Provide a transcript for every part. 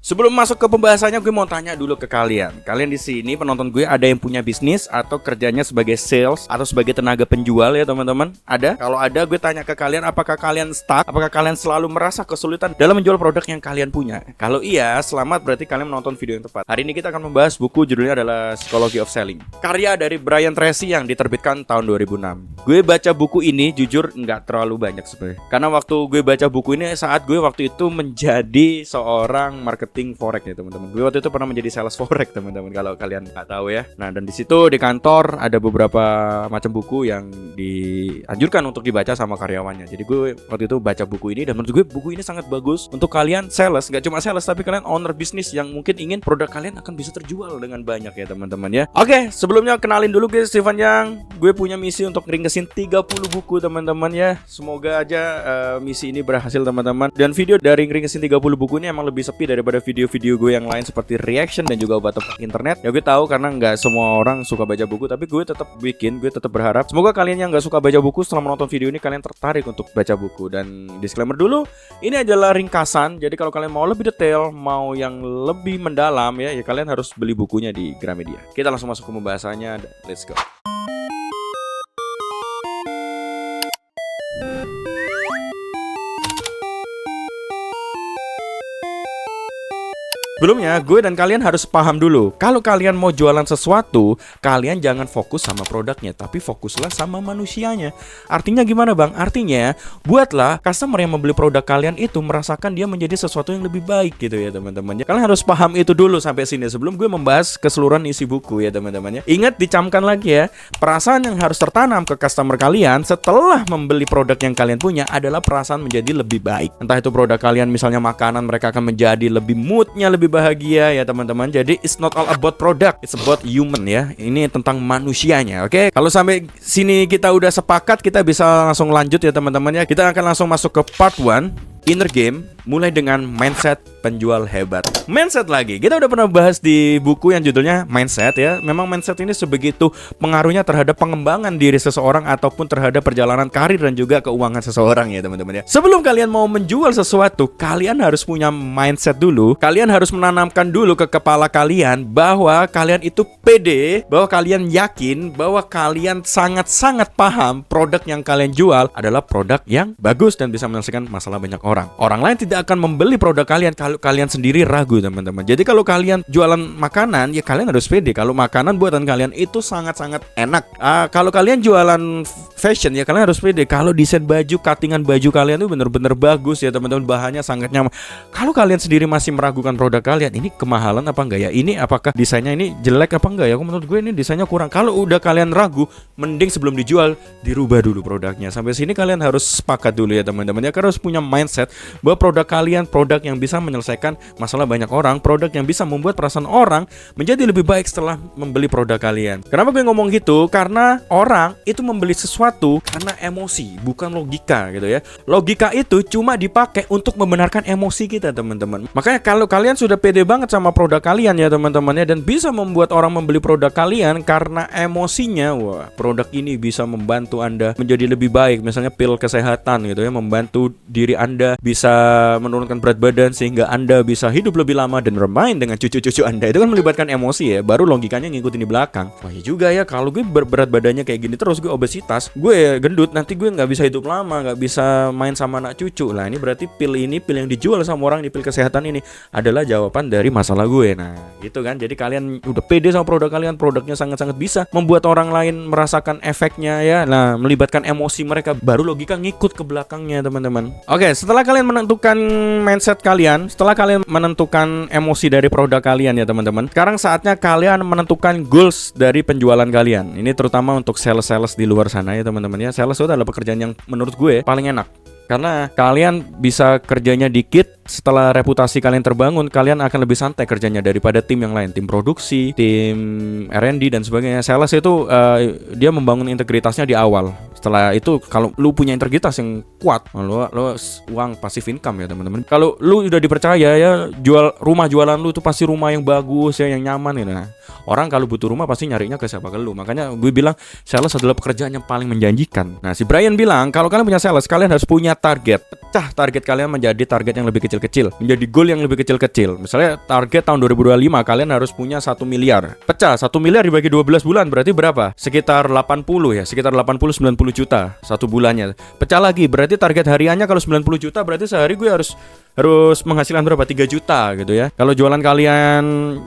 Sebelum masuk ke pembahasannya, gue mau tanya dulu ke kalian. Kalian di sini penonton gue ada yang punya bisnis atau kerjanya sebagai sales atau sebagai tenaga penjual ya teman-teman? Ada? Kalau ada, gue tanya ke kalian, apakah kalian stuck? Apakah kalian selalu merasa kesulitan dalam menjual produk yang kalian punya? Kalau iya, selamat, berarti kalian menonton video yang tepat. Hari ini kita akan membahas buku, judulnya adalah Psychology of Selling, karya dari Brian Tracy yang diterbitkan tahun 2006. Gue baca buku ini jujur nggak terlalu banyak sebenarnya, karena waktu gue baca buku ini saat gue waktu itu menjadi seorang marketing forex ya teman-teman. Gue waktu itu pernah menjadi sales forex teman-teman, kalau kalian nggak tahu ya. Nah, dan di situ di kantor ada beberapa macam buku yang dianjurkan untuk dibaca sama karyawannya. Jadi gue waktu itu baca buku ini dan menurut gue buku ini sangat bagus untuk kalian sales, nggak cuma sales tapi kalian owner bisnis yang mungkin ingin produk kalian akan bisa terjual dengan banyak ya teman-teman ya. Oke, sebelumnya kenalin dulu gue Steven Yang. Gue punya misi untuk ringkesin 30 buku teman-teman ya. Semoga aja misi ini berhasil teman-teman. Dan video dari ringkesin 30 buku ini emang lebih sepi daripada video-video gue yang lain seperti reaction dan juga obat tebak internet. Ya gue tahu karena nggak semua orang suka baca buku, tapi gue tetap bikin, gue tetap berharap semoga kalian yang nggak suka baca buku setelah menonton video ini kalian tertarik untuk baca buku. Dan disclaimer dulu, ini adalah ringkasan. Jadi kalau kalian mau lebih detail, mau yang lebih mendalam ya kalian harus beli bukunya di Gramedia. Kita langsung masuk ke pembahasannya. Let's go. Sebelumnya, gue dan kalian harus paham dulu, kalau kalian mau jualan sesuatu, kalian jangan fokus sama produknya, tapi fokuslah sama manusianya. Artinya gimana bang? Artinya, buatlah customer yang membeli produk kalian itu merasakan dia menjadi sesuatu yang lebih baik gitu ya teman-teman. Kalian harus paham itu dulu sampai sini sebelum gue membahas keseluruhan isi buku ya teman-teman. Ingat, dicamkan lagi ya, perasaan yang harus tertanam ke customer kalian setelah membeli produk yang kalian punya adalah perasaan menjadi lebih baik. Entah itu produk kalian misalnya makanan, mereka akan menjadi lebih moodnya lebih bahagia ya teman-teman. Jadi it's not all about product, it's about human ya. Ini tentang manusianya. Oke? Kalau sampai sini kita udah sepakat, kita bisa langsung lanjut ya teman-teman ya. Kita akan langsung masuk ke part 1, inner game, mulai dengan mindset penjual hebat. Mindset lagi, kita udah pernah bahas di buku yang judulnya Mindset ya. Memang mindset ini sebegitu pengaruhnya terhadap pengembangan diri seseorang ataupun terhadap perjalanan karir dan juga keuangan seseorang ya teman-teman ya. Sebelum kalian mau menjual sesuatu, kalian harus punya mindset dulu. Kalian harus menanamkan dulu ke kepala kalian bahwa kalian itu pede, bahwa kalian yakin, bahwa kalian sangat-sangat paham produk yang kalian jual adalah produk yang bagus dan bisa menyelesaikan masalah banyak orang. Orang lain tidak akan membeli produk kalian kalau kalian sendiri ragu teman-teman. Jadi kalau kalian jualan makanan, ya kalian harus pede kalau makanan buatan kalian itu sangat-sangat enak. Kalau kalian jualan fashion, ya kalian harus pede kalau desain baju, cuttingan baju kalian itu benar-benar bagus ya teman-teman, bahannya sangat nyaman. Kalau kalian sendiri masih meragukan produk kalian, ini kemahalan apa enggak ya? Ini apakah desainnya ini jelek apa enggak ya? Menurut gue ini desainnya kurang. Kalau udah kalian ragu, mending sebelum dijual dirubah dulu produknya. Sampai sini kalian harus sepakat dulu ya teman-teman ya. Kalian harus punya mindset bahwa produk kalian produk yang bisa menyelesaikan masalah banyak orang, produk yang bisa membuat perasaan orang menjadi lebih baik setelah membeli produk kalian. Kenapa gue ngomong gitu? Karena orang itu membeli sesuatu karena emosi, bukan logika gitu ya. Logika itu cuma dipakai untuk membenarkan emosi kita teman-teman. Makanya kalau kalian sudah pede banget sama produk kalian ya teman-teman ya, dan bisa membuat orang membeli produk kalian karena emosinya, wah produk ini bisa membantu Anda menjadi lebih baik. Misalnya pil kesehatan gitu ya, membantu diri Anda bisa menurunkan berat badan sehingga Anda bisa hidup lebih lama dan bermain dengan cucu-cucu Anda. Itu kan melibatkan emosi ya, baru logikanya ngikutin di belakang. Wah ya juga ya, kalau gue berat badannya kayak gini terus, gue obesitas, gue gendut, nanti gue gak bisa hidup lama, gak bisa main sama anak cucu. Lah ini berarti pil yang dijual sama orang di pil kesehatan ini adalah jawaban dari masalah gue. Nah gitu kan, jadi kalian udah pede sama produk kalian, produknya sangat-sangat bisa membuat orang lain merasakan efeknya ya. Nah melibatkan emosi mereka, baru logika ngikut ke belakangnya teman-teman. Oke, setelah kalian menentukan mindset kalian, setelah kalian menentukan emosi dari produk kalian ya teman-teman, sekarang saatnya kalian menentukan goals dari penjualan kalian. Ini terutama untuk sales-sales di luar sana ya teman-teman ya. Sales itu adalah pekerjaan yang menurut gue paling enak, karena kalian bisa kerjanya dikit. Setelah reputasi kalian terbangun, kalian akan lebih santai kerjanya daripada tim yang lain, tim produksi, tim R&D dan sebagainya. Sales itu dia membangun integritasnya di awal. setelah itu kalau lu punya integritas yang kuat, lo uang passive income ya teman-teman. Kalau lu udah dipercaya ya, jual rumah jualan lu tuh pasti rumah yang bagus ya, yang nyaman ya. Nah, orang kalau butuh rumah pasti nyarinya ke siapa? Ke lu. Makanya gue bilang sales adalah pekerjaan yang paling menjanjikan. Nah, si Brian bilang kalau kalian punya sales, kalian harus punya target. Pecah target kalian menjadi target yang lebih kecil-kecil, menjadi goal yang lebih kecil-kecil. Misalnya target tahun 2025 kalian harus punya 1 miliar. Pecah 1 miliar dibagi 12 bulan berarti berapa? Sekitar 80 ya, sekitar 80-90 juta satu bulannya. Pecah lagi berarti target hariannya kalau 90 juta berarti sehari gue harus menghasilkan berapa? 3 juta gitu ya. Kalau jualan kalian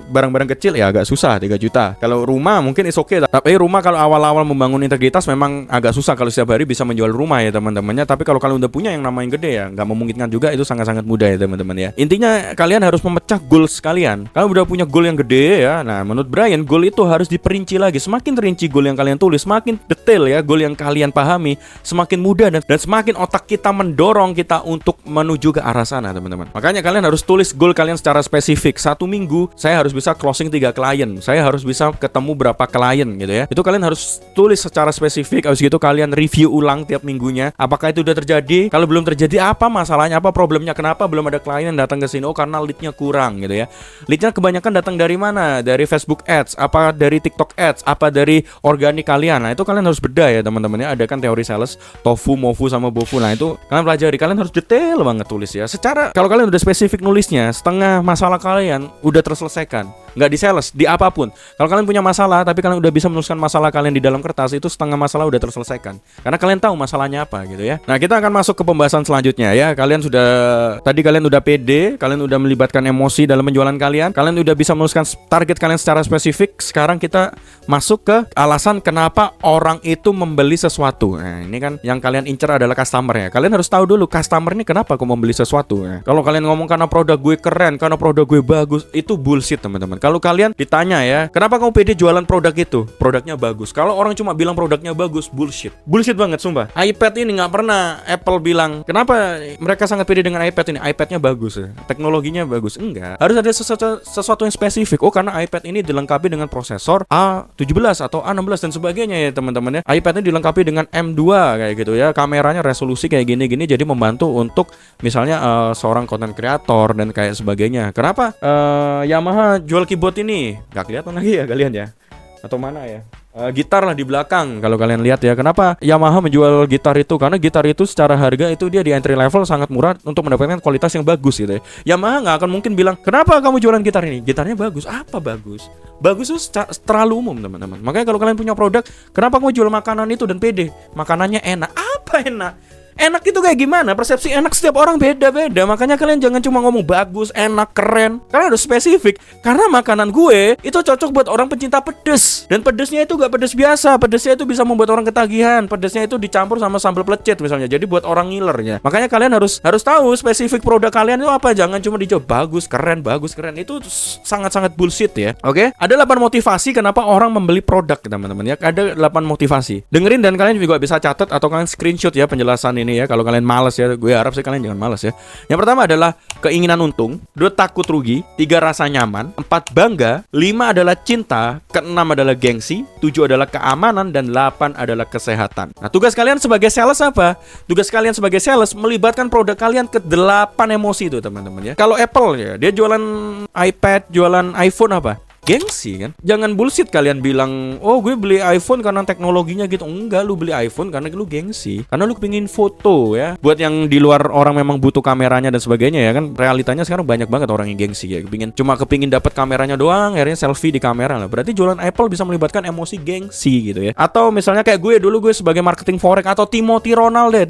barang-barang kecil ya agak susah 3 juta. Kalau rumah mungkin is okay. Tapi rumah kalau awal-awal membangun integritas memang agak susah kalau setiap hari bisa menjual rumah ya teman-temannya. Tapi kalau kalian udah punya yang namanya gede ya, nggak memungkinkan juga, itu sangat-sangat mudah ya teman-teman ya. Intinya kalian harus memecah goals kalian. Kalian udah punya goal yang gede ya. Nah, menurut Brian goal itu harus diperinci lagi. Semakin terinci goal yang kalian tulis, semakin detail ya goal yang kalian pahami, semakin mudah dan semakin otak kita mendorong kita untuk menuju ke arah sana teman-teman. Makanya kalian harus tulis goal kalian secara spesifik. 1 minggu saya harus bisa closing 3 klien, saya harus bisa ketemu berapa klien gitu ya. Itu kalian harus tulis secara spesifik. Habis gitu kalian review ulang tiap minggunya, apakah itu udah terjadi. Kalau belum terjadi, apa masalahnya, apa problemnya, kenapa belum ada klien yang datang ke sini. Oh, karena leadnya kurang gitu ya. Leadnya kebanyakan datang dari mana? Dari Facebook Ads, apa dari TikTok Ads, apa dari organik kalian. Nah, itu kalian harus bedah ya teman-teman ya. Ada kan teori sales TOFU, MOFU sama BOFU. Nah, itu kalian pelajari. Kalian harus detail banget tulis ya. Secara kalau kalian udah spesifik nulisnya, setengah masalah kalian udah terselesaikan. Nggak di sales, di apapun. Kalau kalian punya masalah tapi kalian udah bisa menuliskan masalah kalian di dalam kertas, itu setengah masalah udah terselesaikan. Karena kalian tahu masalahnya apa gitu ya. Nah, kita akan masuk ke pembahasan selanjutnya ya. Kalian udah pede, kalian udah melibatkan emosi dalam penjualan kalian udah bisa menuliskan target kalian secara spesifik. Sekarang kita masuk ke alasan kenapa orang itu membeli sesuatu. Nah, ini kan yang kalian incer adalah customer ya. Kalian harus tahu dulu customer ini kenapa kok membeli sesuatu ya. Kalau kalian ngomong karena produk gue keren, karena produk gue bagus, itu bullshit teman-teman. Kalau kalian ditanya ya, kenapa kamu pede jualan produk itu? Produknya bagus. Kalau orang cuma bilang produknya bagus, bullshit. Bullshit banget sumpah. iPad ini nggak pernah Apple bilang, kenapa mereka sangat pede dengan iPad ini? iPadnya bagus ya, teknologinya bagus. Enggak. Harus ada sesuatu yang spesifik. Oh, karena iPad ini dilengkapi dengan prosesor A17 atau A16 dan sebagainya ya teman-teman ya. iPad ini dilengkapi dengan M2 kayak gitu ya. Kameranya resolusi kayak gini-gini, jadi membantu untuk misalnya seorang content creator dan kayak sebagainya. Kenapa Yamaha jual keyboard ini? Gak kelihatan lagi ya kalian ya? Atau mana ya? Gitar lah di belakang kalau kalian lihat ya. Kenapa Yamaha menjual gitar itu? Karena gitar itu secara harga itu dia di entry level sangat murah untuk mendapatkan kualitas yang bagus gitu ya. Yamaha nggak akan mungkin bilang, kenapa kamu jualan gitar ini? Gitarnya bagus. Apa bagus? Bagus itu terlalu umum teman-teman. Makanya kalau kalian punya produk, kenapa kamu jual makanan itu dan pede? Makanannya enak. Apa enak? Enak itu kayak gimana? Persepsi enak setiap orang beda-beda. Makanya kalian jangan cuma ngomong bagus, enak, keren. Kalian harus spesifik. Karena makanan gue itu cocok buat orang pencinta pedes. Dan pedesnya itu gak pedes biasa. Pedesnya itu bisa membuat orang ketagihan. Pedesnya itu dicampur sama sambal pelecet misalnya. Jadi buat orang ngilernya. Makanya kalian harus tahu spesifik produk kalian itu apa. Jangan cuma dijawab bagus, keren. Itu sangat-sangat bullshit ya. Oke? Ada 8 motivasi kenapa orang membeli produk teman-teman ya. Ada 8 motivasi. Dengerin dan kalian juga bisa catat atau kalian screenshot ya penjelasan ini ya. Kalau kalian malas ya, gue harap sih kalian jangan malas ya. Yang pertama adalah keinginan untung, 2 takut rugi, 3 rasa nyaman, 4 bangga, 5 adalah cinta, ke-6 adalah gengsi, 7 adalah keamanan, dan 8 adalah kesehatan. Nah, tugas kalian sebagai sales apa? Tugas kalian sebagai sales melibatkan produk kalian ke 8 emosi itu teman-teman ya. Kalau Apple ya, dia jualan iPad, jualan iPhone apa? Gengsi kan. Jangan bullshit kalian bilang, oh gue beli iPhone karena teknologinya gitu. Enggak, lu beli iPhone karena lu gengsi, karena lu pengen foto ya. Buat yang di luar orang memang butuh kameranya dan sebagainya ya kan. Realitanya sekarang banyak banget orang yang gengsi ya. Kepingin dapat kameranya doang, akhirnya selfie di kamera lah. Berarti jualan Apple bisa melibatkan emosi gengsi gitu ya. Atau misalnya kayak gue sebagai marketing forex, atau Timothy Ronald ya.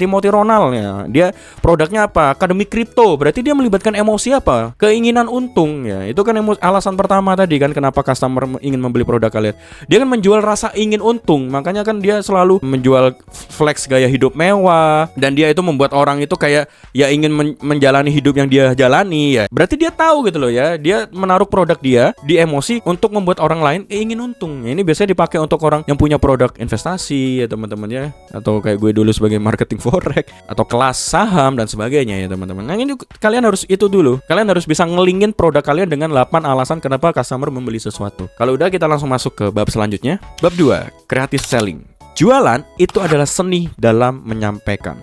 Dia produknya apa? Akademi kripto. Berarti dia melibatkan emosi apa? Keinginan untung ya. Itu kan alasan pertama tadi kan, kenapa customer ingin membeli produk kalian. Dia kan menjual rasa ingin untung. Makanya kan dia selalu menjual flex gaya hidup mewah, dan dia itu membuat orang itu kayak ya ingin menjalani hidup yang dia jalani ya. Berarti dia tahu gitu loh ya. Dia menaruh produk dia di emosi untuk membuat orang lain ingin untung. Ini biasanya dipakai untuk orang yang punya produk investasi ya teman-teman ya, atau kayak gue dulu sebagai marketing forex, atau kelas saham dan sebagainya ya teman-teman. Nah, ini kalian harus itu dulu. Kalian harus bisa ngelingin produk kalian dengan 8 alasan kenapa customer membeli sesuatu. Kalau udah, kita langsung masuk ke bab selanjutnya. Bab 2, creative selling. Jualan itu adalah seni dalam menyampaikan.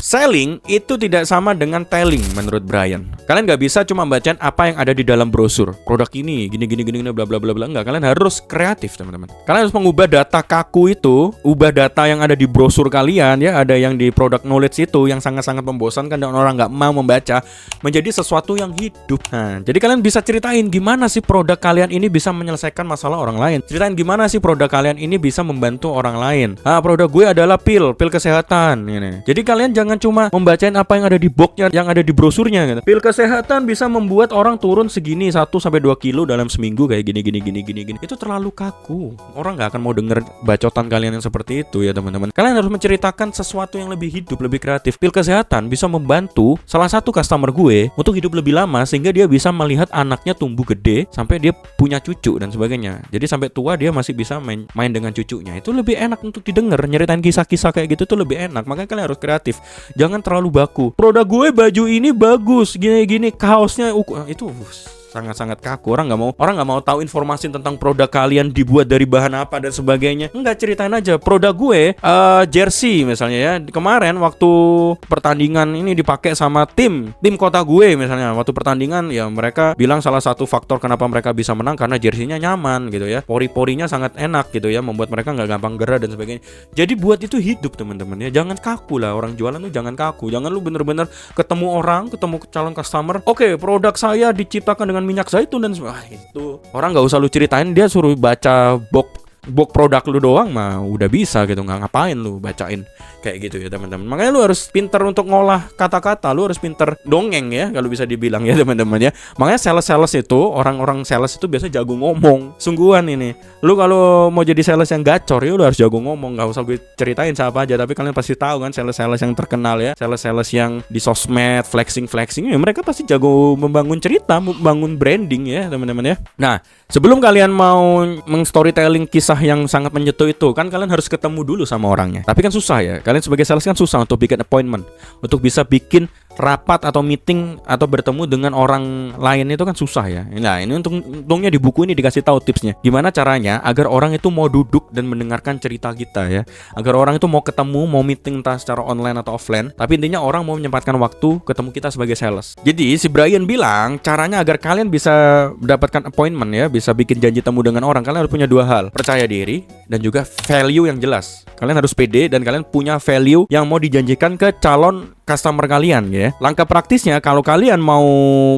Selling itu tidak sama dengan telling menurut Brian. Kalian nggak bisa cuma bacain apa yang ada di dalam brosur. Produk ini gini bla bla bla bla, enggak. Kalian harus kreatif, teman-teman. Kalian harus mengubah data kaku itu, ubah data yang ada di brosur kalian ya, ada yang di product knowledge itu yang sangat-sangat membosankan dan orang nggak mau membaca, menjadi sesuatu yang hidup. Nah, jadi kalian bisa ceritain gimana sih produk kalian ini bisa menyelesaikan masalah orang lain. Ceritain gimana sih produk kalian ini bisa membantu orang lain. Produk gue adalah pil kesehatan ini. Jadi kalian jangan cuma membacain apa yang ada di boxnya, yang ada di brosurnya gitu. Pil kesehatan bisa membuat orang turun segini 1-2 kilo dalam seminggu kayak gini. Itu terlalu kaku. Orang nggak akan mau denger bacotan kalian yang seperti itu ya, teman-teman. Kalian harus menceritakan sesuatu yang lebih hidup, lebih kreatif. Pil kesehatan bisa membantu salah satu customer gue untuk hidup lebih lama sehingga dia bisa melihat anaknya tumbuh gede sampai dia punya cucu dan sebagainya. Jadi sampai tua dia masih bisa main dengan cucunya. Itu lebih enak untuk didengar. Nyeritain kisah-kisah kayak gitu tuh lebih enak. Makanya kalian harus kreatif. Jangan terlalu baku. Produk gue baju ini bagus, gini, kaosnya itu sangat-sangat kaku. Orang nggak mau tahu informasi tentang produk kalian dibuat dari bahan apa dan sebagainya. Enggak, ceritain aja produk gue jersey misalnya ya. Kemarin waktu pertandingan ini dipakai sama tim kota gue misalnya. Waktu pertandingan ya mereka bilang salah satu faktor kenapa mereka bisa menang karena jersey-nya nyaman gitu ya. Pori-porinya sangat enak gitu ya, membuat mereka nggak gampang gerah dan sebagainya. Jadi buat itu hidup, teman-teman ya. Jangan kaku lah, orang jualan tuh jangan kaku. Jangan lu bener-bener ketemu calon customer. Oke, produk saya diciptakan dengan minyak zaitun dan itu orang nggak usah lu ceritain, dia suruh baca box produk lu doang mah udah bisa gitu, nggak ngapain lu bacain kayak gitu ya, teman-teman. Makanya lu harus pinter untuk ngolah kata-kata, lu harus pinter dongeng ya kalau bisa dibilang ya, teman-teman ya. Makanya sales itu, orang-orang sales itu biasa jago ngomong sungguhan ini. Lu kalau mau jadi sales yang gacor ya lu harus jago ngomong, nggak usah gue ceritain siapa aja, tapi kalian pasti tahu kan sales-sales yang terkenal ya, sales-sales yang di sosmed flexing ya, mereka pasti jago membangun cerita, membangun branding ya, teman-teman ya. Nah, sebelum kalian mau meng-storytelling kisah yang sangat menyentuh itu, kan kalian harus ketemu dulu sama orangnya. Tapi kan susah ya, kalian sebagai sales kan susah untuk bikin appointment, untuk bisa bikin rapat atau meeting atau bertemu dengan orang lain itu kan susah ya. Nah, ini untungnya di buku ini dikasih tahu tipsnya. Gimana caranya agar orang itu mau duduk dan mendengarkan cerita kita ya. Agar orang itu mau ketemu, mau meeting entah secara online atau offline. Tapi intinya orang mau menyempatkan waktu ketemu kita sebagai sales. Jadi si Brian bilang caranya agar kalian bisa mendapatkan appointment ya, bisa bikin janji temu dengan orang, kalian harus punya 2 hal. Percaya diri dan juga value yang jelas. Kalian harus pede dan kalian punya value yang mau dijanjikan ke calon customer kalian ya. Langkah praktisnya kalau kalian mau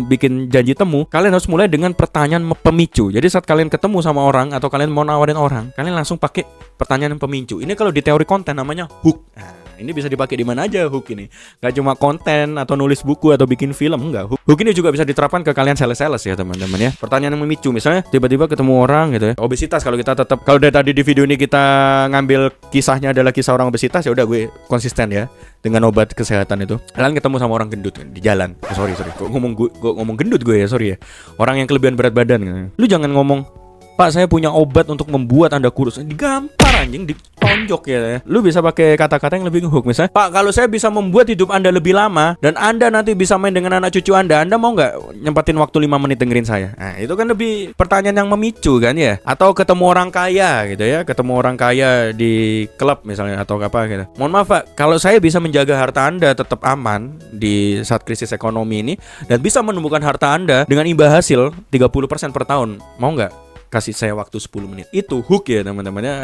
bikin janji temu, kalian harus mulai dengan pertanyaan pemicu. Jadi saat kalian ketemu sama orang atau kalian mau nawarin orang, kalian langsung pakai pertanyaan pemicu. Ini kalau di teori konten namanya hook. Ini bisa dipakai di mana aja hook ini. Gak cuma konten atau nulis buku atau bikin film, enggak. Hook ini juga bisa diterapkan ke kalian sales ya, teman-teman ya. Pertanyaan yang memicu, misalnya tiba-tiba ketemu orang gitu ya. Obesitas, kalau kita tetap, kalau dari tadi di video ini kita ngambil kisahnya adalah kisah orang obesitas, ya udah gue konsisten ya dengan obat kesehatan itu. Kalian ketemu sama orang gendut kan, di jalan. Sorry. Kok ngomong gendut gue ya, sorry ya. Orang yang kelebihan berat badan kan. Lu jangan ngomong, "Pak, saya punya obat untuk membuat Anda kurus." Digampar anjing, ditonjok ya. Lu bisa pakai kata-kata yang lebih ngehook. Misalnya, "Pak, kalau saya bisa membuat hidup Anda lebih lama dan Anda nanti bisa main dengan anak cucu Anda mau nggak nyempatin waktu 5 menit dengerin saya?" Nah, itu kan lebih pertanyaan yang memicu kan ya. Atau ketemu orang kaya gitu ya. Ketemu orang kaya di klub misalnya atau apa gitu. "Mohon maaf Pak, kalau saya bisa menjaga harta Anda tetap aman di saat krisis ekonomi ini dan bisa menumbuhkan harta Anda dengan imbal hasil 30% per tahun, mau nggak kasih saya waktu 10 menit?" Itu hook ya, teman-teman ya.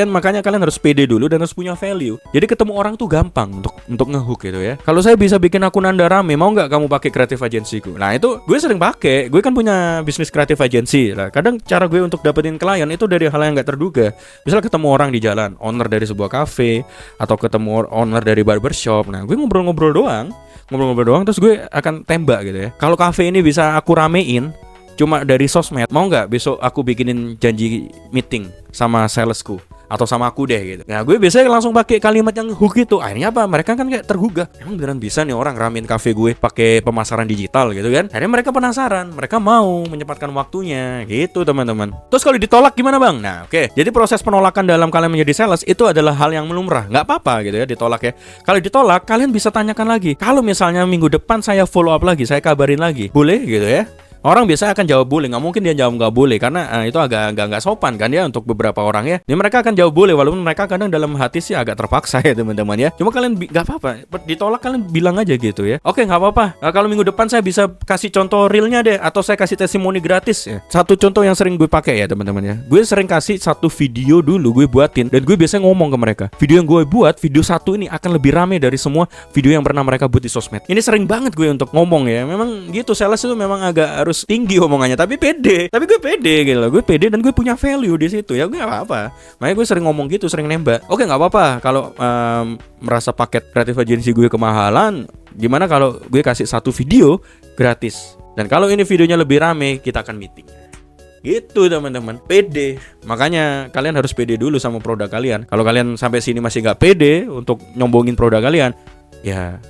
Makanya kalian harus pede dulu dan harus punya value. Jadi ketemu orang tuh gampang untuk ngehook gitu ya. "Kalau saya bisa bikin akun Anda rame, mau nggak kamu pakai creative agency-ku?" Nah, itu gue sering pakai. Gue kan punya bisnis creative agency. Lah, kadang cara gue untuk dapetin klien itu dari hal yang nggak terduga. Misal ketemu orang di jalan, owner dari sebuah cafe atau ketemu owner dari barbershop. Nah, gue ngobrol-ngobrol doang terus gue akan tembak gitu ya. Kalau cafe ini bisa aku ramein cuma dari sosmed, mau nggak besok aku bikinin janji meeting sama salesku atau sama aku deh gitu. Nah, gue biasanya langsung pakai kalimat yang hook itu. Akhirnya apa? Mereka kan kayak tergugah. Emang beneran bisa nih orang ramein cafe gue pakai pemasaran digital gitu kan? Akhirnya mereka penasaran, mereka mau menyempatkan waktunya gitu, teman-teman. Terus kalau ditolak gimana, Bang? Nah, oke. Jadi proses penolakan dalam kalian menjadi sales itu adalah hal yang lumrah. Nggak apa-apa gitu ya ditolak ya. Kalau ditolak, kalian bisa tanyakan lagi. Kalau misalnya minggu depan saya follow up lagi, saya kabarin lagi, boleh gitu ya? Orang biasa akan jawab boleh, nggak mungkin dia jawab nggak boleh karena itu agak nggak sopan kan ya untuk beberapa orang ya. Mereka akan jawab boleh walaupun mereka kadang dalam hati sih agak terpaksa ya teman-teman ya. Cuma kalian nggak apa-apa, ditolak kalian bilang aja gitu ya. Oke, nggak apa-apa. Kalau minggu depan saya bisa kasih contoh realnya deh, atau saya kasih testimoni gratis ya. Satu contoh yang sering gue pakai ya teman-teman ya. Gue sering kasih satu video dulu gue buatin dan gue biasanya ngomong ke mereka, video yang gue buat, video satu ini akan lebih rame dari semua video yang pernah mereka buat di sosmed. Ini sering banget gue untuk ngomong ya. Memang gitu, sales itu memang agak harus tinggi omongannya, tapi pede. Tapi gue pede gitu loh. Gue pede dan gue punya value di situ. Ya gue gak apa-apa. Makanya gue sering ngomong gitu, sering nembak. Oke, gak apa-apa kalau merasa paket Creative Agency gue kemahalan. Gimana kalau gue kasih satu video gratis? Dan kalau ini videonya lebih rame, kita akan meeting. Gitu teman-teman, pede. Makanya kalian harus pede dulu sama produk kalian. Kalau kalian sampai sini masih gak pede untuk nyombongin produk kalian, ya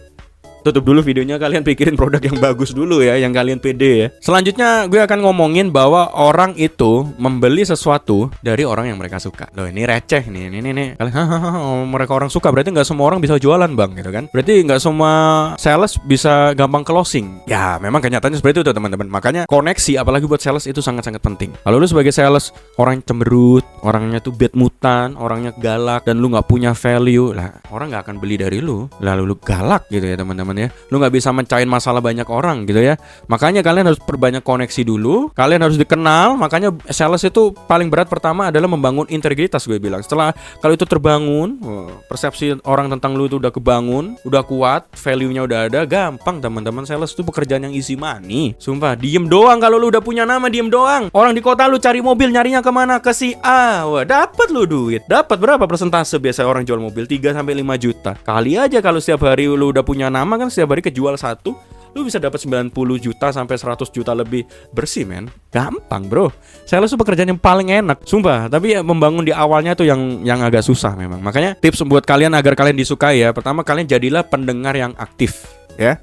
tutup dulu videonya, kalian pikirin produk yang bagus dulu ya, yang kalian pede ya. Selanjutnya gue akan ngomongin bahwa orang itu membeli sesuatu dari orang yang mereka suka. Loh, ini receh nih. Kalian mereka orang suka, berarti nggak semua orang bisa jualan bang, gitu kan? Berarti nggak semua sales bisa gampang closing. Ya memang kenyataannya seperti itu teman-teman. Makanya koneksi, apalagi buat sales, itu sangat-sangat penting. Kalau lu sebagai sales orang cemberut, orangnya tuh bad mutan, orangnya galak, dan lu nggak punya value, lah orang nggak akan beli dari lu. Lalu lu galak gitu ya teman-teman ya. Lu nggak bisa mencain masalah banyak orang gitu ya. Makanya kalian harus perbanyak koneksi dulu. Kalian harus dikenal. Makanya sales itu paling berat pertama adalah membangun integritas, gue bilang. Setelah kalau itu terbangun, persepsi orang tentang lu itu udah kebangun, udah kuat, value-nya udah ada, gampang teman-teman. Sales itu pekerjaan yang easy money. Sumpah, diem doang. Kalau lu udah punya nama, diem doang. Orang di kota lu cari mobil, nyarinya kemana? Ke si A. Wah, dapat lu duit. Dapat berapa persentase biasa orang jual mobil? 3-5 juta. Kali aja kalau setiap hari lu udah punya nama kan, setiap hari kejual satu, lu bisa dapat 90 juta sampai 100 juta lebih bersih, men. Gampang, bro. Sales itu pekerjaan yang paling enak, sumpah. Tapi ya, membangun di awalnya tuh yang agak susah memang. Makanya tips buat kalian agar kalian disukai ya. Pertama, kalian jadilah pendengar yang aktif, ya.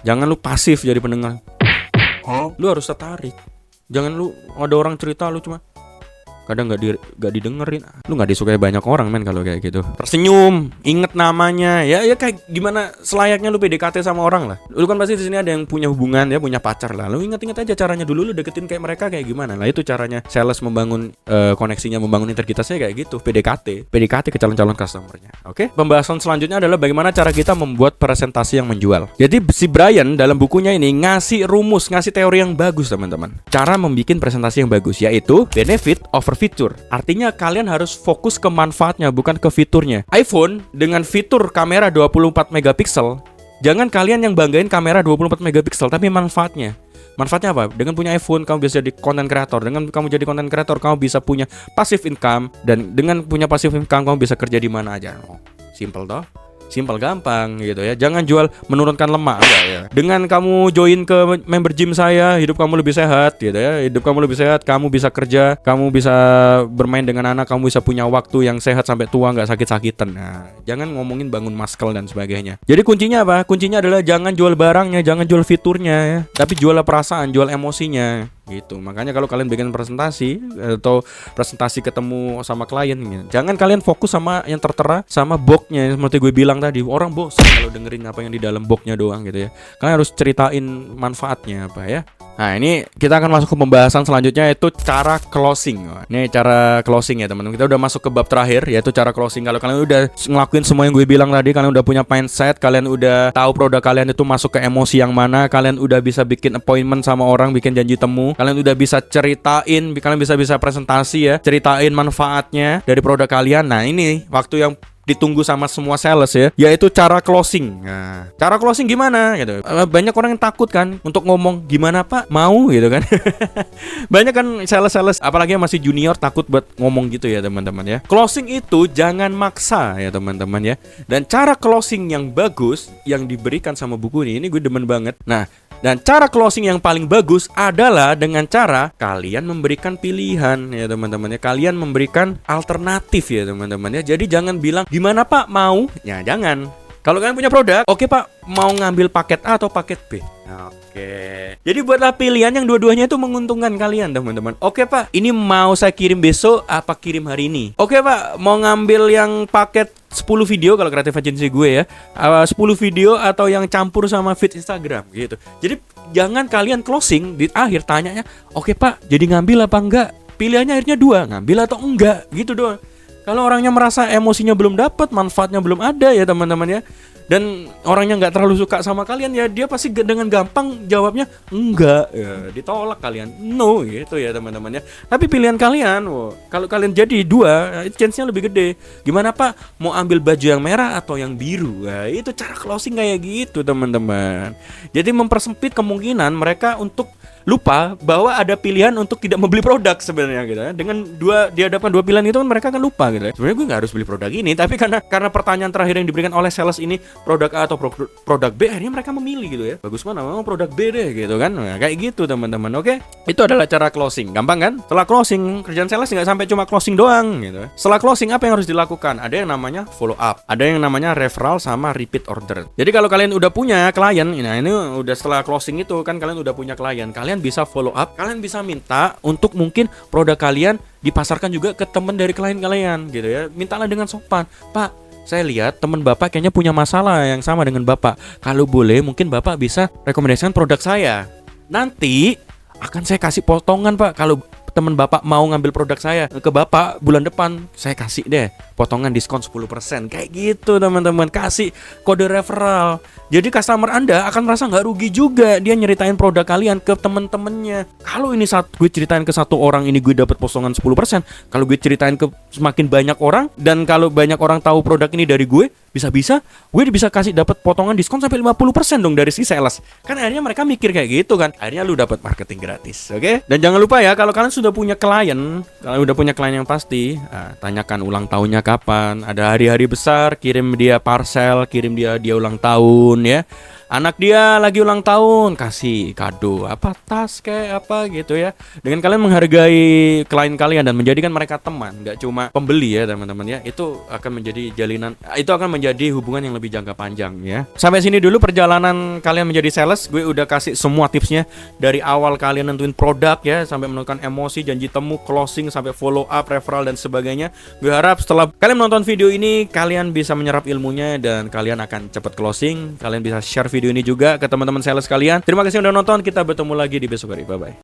Jangan lu pasif jadi pendengar. Lu harus tertarik. Jangan lu ada orang cerita lu cuma kadang nggak didengerin, lu nggak disukai banyak orang, men. Kalau kayak gitu tersenyum, inget namanya ya kayak gimana selayaknya lu PDKT sama orang lah. Lu kan pasti di sini ada yang punya hubungan ya, punya pacar lah. Lu inget aja caranya dulu lu deketin kayak mereka kayak gimana. Lah itu caranya sales membangun koneksinya, membangun integritasnya kayak gitu. PDKT ke calon-calon customernya. Oke? Pembahasan selanjutnya adalah bagaimana cara kita membuat presentasi yang menjual. Jadi si Brian dalam bukunya ini ngasih teori yang bagus teman-teman. Cara membuat presentasi yang bagus, yaitu benefit over fitur. Artinya kalian harus fokus ke manfaatnya, bukan ke fiturnya. iPhone dengan fitur kamera 24 megapiksel, jangan kalian yang banggain kamera 24 megapiksel, tapi manfaatnya. Manfaatnya apa? Dengan punya iPhone kamu bisa jadi content creator. Dengan kamu jadi content creator kamu bisa punya passive income. Dan dengan punya passive income kamu bisa kerja di mana aja. Simple toh? Simple, gampang gitu ya. Jangan jual menurunkan lemak ya. Dengan kamu join ke member gym saya, hidup kamu lebih sehat gitu ya. Hidup kamu lebih sehat, kamu bisa kerja, kamu bisa bermain dengan anak, kamu bisa punya waktu yang sehat sampai tua, nggak sakit-sakitan. Nah, jangan ngomongin bangun muscle dan sebagainya. Jadi kuncinya apa? Kuncinya adalah jangan jual barangnya, jangan jual fiturnya ya. Tapi jual perasaan, jual emosinya gitu. Makanya kalau kalian bikin presentasi atau presentasi ketemu sama klien gitu, jangan kalian fokus sama yang tertera sama boxnya. Seperti gue bilang tadi, orang bosan kalau dengerin apa yang di dalam boxnya doang gitu ya. Kalian harus ceritain manfaatnya apa ya. Nah, ini kita akan masuk ke pembahasan selanjutnya, yaitu cara closing. Ini cara closing ya teman-teman. Kita udah masuk ke bab terakhir, yaitu cara closing. Kalau kalian udah ngelakuin semua yang gue bilang tadi, kalian udah punya mindset, kalian udah tahu produk kalian itu masuk ke emosi yang mana, kalian udah bisa bikin appointment sama orang, bikin janji temu, kalian udah bisa ceritain, kalian bisa presentasi ya, ceritain manfaatnya dari produk kalian. Nah, ini waktu yang ditunggu sama semua sales ya, yaitu cara closing. Nah, cara closing gimana gitu. Banyak orang yang takut kan untuk ngomong, gimana Pak, mau gitu kan. Banyak kan sales-sales apalagi yang masih junior takut buat ngomong gitu ya teman-teman ya. Closing itu jangan maksa ya teman-teman ya. Dan cara closing yang bagus yang diberikan sama buku ini gue demen banget. Nah, dan cara closing yang paling bagus adalah dengan cara kalian memberikan pilihan ya teman-teman ya. Kalian memberikan alternatif ya teman-teman ya. Jadi jangan bilang, gimana Pak, mau? Ya jangan. Kalau kalian punya produk, oke Pak, mau ngambil paket A atau paket B? Oke. Jadi buatlah pilihan yang dua-duanya itu menguntungkan kalian, teman-teman. Oke Pak, ini mau saya kirim besok apa kirim hari ini? Oke Pak, mau ngambil yang paket 10 video kalau kreatif agency gue ya, 10 video atau yang campur sama feed Instagram gitu. Jadi jangan kalian closing di akhir tanyanya, oke Pak, jadi ngambil apa enggak? Pilihannya akhirnya dua, ngambil atau enggak gitu doang. Kalau orangnya merasa emosinya belum dapat, manfaatnya belum ada ya teman-teman ya, dan orangnya nggak terlalu suka sama kalian ya, dia pasti dengan gampang jawabnya enggak ya, ditolak kalian no gitu ya teman-teman ya. Tapi pilihan kalian, kalau kalian jadi dua, chance-nya lebih gede. Gimana Pak, mau ambil baju yang merah atau yang biru? Nah, itu cara closing kayak gitu teman-teman. Jadi mempersempit kemungkinan mereka untuk lupa bahwa ada pilihan untuk tidak membeli produk sebenarnya gitu ya. Dengan dihadapkan dua pilihan itu kan mereka kan lupa gitu ya. Sebenarnya gue nggak harus beli produk ini, tapi karena pertanyaan terakhir yang diberikan oleh sales ini produk A atau produk B, akhirnya mereka memilih gitu ya. Bagus mana? Mau produk B deh gitu kan. Nah, kayak gitu teman-teman. Oke. Itu adalah cara closing. Gampang kan? Setelah closing, kerjaan sales nggak sampai cuma closing doang gitu. Setelah closing apa yang harus dilakukan? Ada yang namanya follow up, ada yang namanya referral sama repeat order. Jadi kalau kalian udah punya klien, nah ini udah setelah closing itu kan kalian udah punya klien, kalian bisa follow up, kalian bisa minta untuk mungkin produk kalian dipasarkan juga ke teman dari klien kalian gitu ya. Mintalah dengan sopan, Pak, saya lihat teman Bapak kayaknya punya masalah yang sama dengan Bapak. Kalau boleh mungkin Bapak bisa rekomendasikan produk saya. Nanti akan saya kasih potongan Pak. Kalau teman Bapak mau ngambil produk saya ke Bapak bulan depan, saya kasih deh potongan diskon 10%. Kayak gitu teman-teman, kasih kode referral. Jadi customer Anda akan merasa nggak rugi juga dia nyeritain produk kalian ke temen-temennya. Kalau ini gue ceritain ke satu orang ini gue dapat potongan 10%. Kalau gue ceritain ke semakin banyak orang, dan kalau banyak orang tahu produk ini dari gue, bisa-bisa gue bisa kasih dapat potongan diskon sampai 50% dong dari si sales. Kan akhirnya mereka mikir kayak gitu kan. Akhirnya lu dapat marketing gratis, oke? Dan jangan lupa ya, kalau kalian sudah punya klien, kalau udah punya klien yang pasti, tanyakan ulang tahunnya kapan. Ada hari-hari besar, kirim dia parcel, kirim dia ulang tahun ya. Anak dia lagi ulang tahun, kasih kado apa, tas kayak apa gitu ya. Dengan kalian menghargai klien kalian dan menjadikan mereka teman, nggak cuma pembeli ya teman-teman ya. Itu akan menjadi jalinan, itu akan menjadi hubungan yang lebih jangka panjang ya. Sampai sini dulu perjalanan kalian menjadi sales. Gue udah kasih semua tipsnya dari awal kalian nentuin produk ya, sampai menentukan emosi, janji temu, closing, sampai follow up, referral dan sebagainya. Gue harap setelah kalian menonton video ini, kalian bisa menyerap ilmunya dan kalian akan cepat closing. Kalian bisa share video ini juga ke teman-teman sales kalian. Terima kasih udah nonton. Kita bertemu lagi di besok hari. Bye bye.